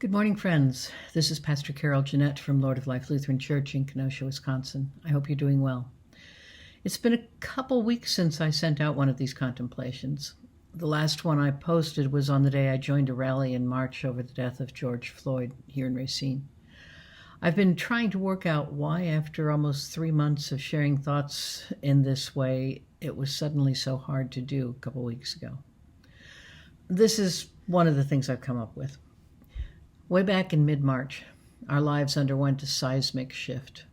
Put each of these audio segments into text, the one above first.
Good morning, friends. This is Pastor Carol Jeanette from Lord of Life Lutheran Church in Kenosha, Wisconsin. I hope you're doing well. It's been a couple weeks since I sent out one of these contemplations. The last one I posted was on the day I joined a rally in March over the death of George Floyd here in Racine. I've been trying to work out why, after almost 3 months of sharing thoughts in this way, it was suddenly so hard to do a couple weeks ago. This is one of the things I've come up with. Way back in mid-March, our lives underwent a seismic shift.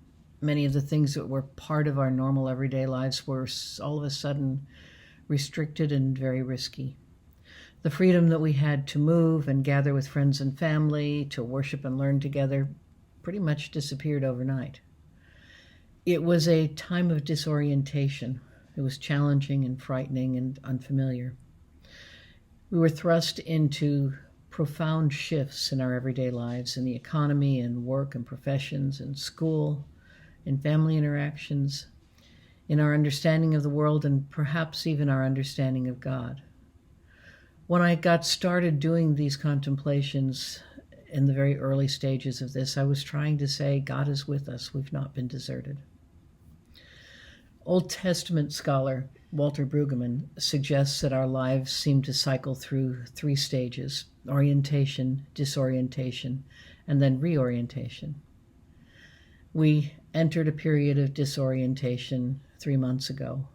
Many of the things that were part of our normal everyday lives were all of a sudden restricted and very risky. The freedom that we had to move and gather with friends and family, to worship and learn together, pretty much disappeared overnight. It was a time of disorientation. It was challenging and frightening and unfamiliar. We were thrust into profound shifts in our everyday lives, in the economy and work and professions and school, in family interactions, in our understanding of the world, and perhaps even our understanding of God. When I got started doing these contemplations in the very early stages of this, I was trying to say, God is with us. We've not been deserted. Old Testament scholar Walter Brueggemann suggests that our lives seem to cycle through 3 stages: orientation, disorientation, and then reorientation. We entered a period of disorientation 3 months ago,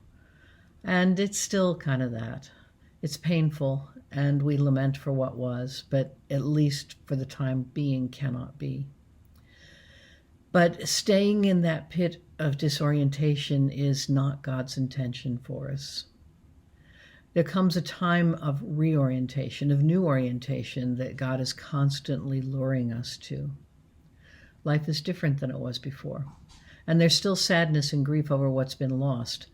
and it's still kind of that. It's painful, and we lament for what was, but at least for the time being cannot be. But staying in that pit of disorientation is not God's intention for us. There comes a time of reorientation, of new orientation that God is constantly luring us to. Life is different than it was before, and there's still sadness and grief over what's been lost.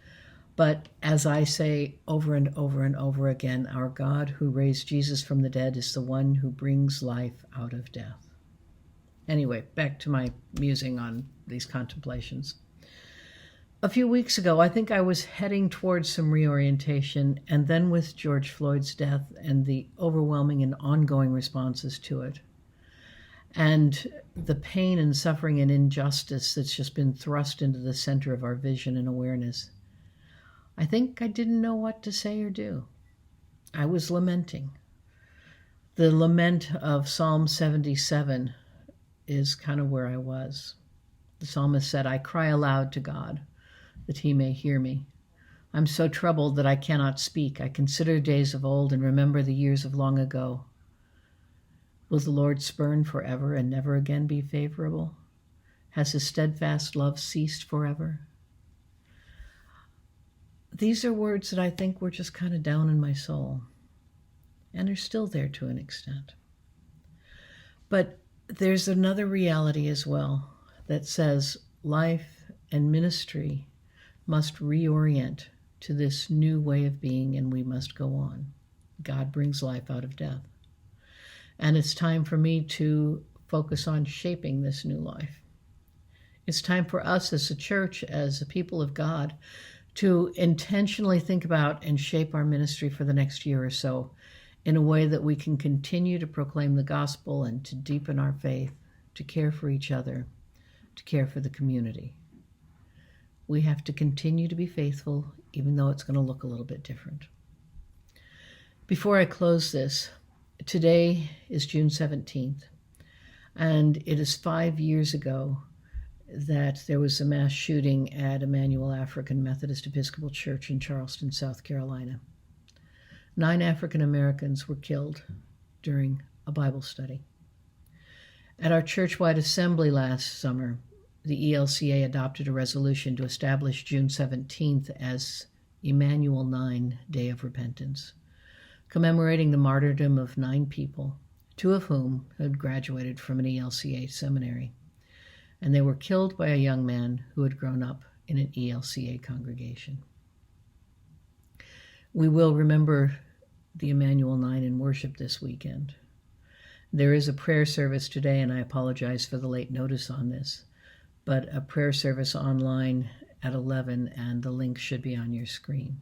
But as I say over and over and over again, our God who raised Jesus from the dead is the one who brings life out of death. Anyway, back to my musing on these contemplations. A few weeks ago, I think I was heading towards some reorientation, and then with George Floyd's death and the overwhelming and ongoing responses to it, and the pain and suffering and injustice that's just been thrust into the center of our vision and awareness, I think I didn't know what to say or do. I was lamenting. The lament of Psalm 77 is kind of where I was. The psalmist said, "I cry aloud to God, that he may hear me. I'm so troubled that I cannot speak. I consider days of old and remember the years of long ago. Will the Lord spurn forever and never again be favorable? Has his steadfast love ceased forever?" These are words that I think were just kind of down in my soul, and are still there to an extent. But there's another reality as well that says life and ministry must reorient to this new way of being, and we must go on. God brings life out of death. And it's time for me to focus on shaping this new life. It's time for us as a church, as a people of God, to intentionally think about and shape our ministry for the next year or so in a way that we can continue to proclaim the gospel and to deepen our faith, to care for each other, to care for the community. We have to continue to be faithful, even though it's going to look a little bit different. Before I close this, today is June 17th, and it is 5 years ago that there was a mass shooting at Emmanuel African Methodist Episcopal Church in Charleston, South Carolina. 9 African Americans were killed during a Bible study. At our church-wide assembly last summer, the ELCA adopted a resolution to establish June 17th as Emmanuel 9 Day of Repentance, commemorating the martyrdom of 9 people, 2 of whom had graduated from an ELCA seminary, and they were killed by a young man who had grown up in an ELCA congregation. We will remember the Emmanuel 9 in worship this weekend. There is a prayer service today, and I apologize for the late notice on this, but a prayer service online at 11, and the link should be on your screen.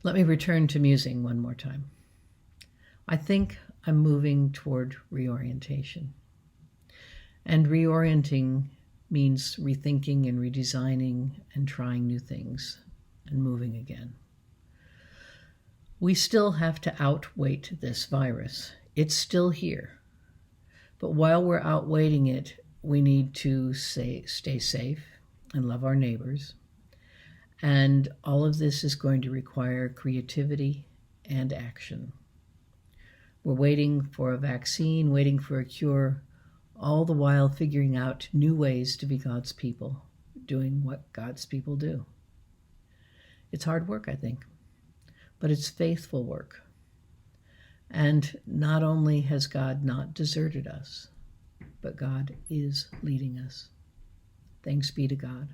Let me return to musing one more time. I think I'm moving toward reorientation. And reorienting means rethinking and redesigning and trying new things and moving again. We still have to outwait this virus. It's still here. But while we're outwaiting it, we need to stay safe and love our neighbors. And all of this is going to require creativity and action. We're waiting for a vaccine, waiting for a cure, all the while figuring out new ways to be God's people, doing what God's people do. It's hard work, I think, but it's faithful work. And not only has God not deserted us, but God is leading us. Thanks be to God.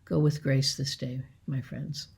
Go with grace this day, my friends.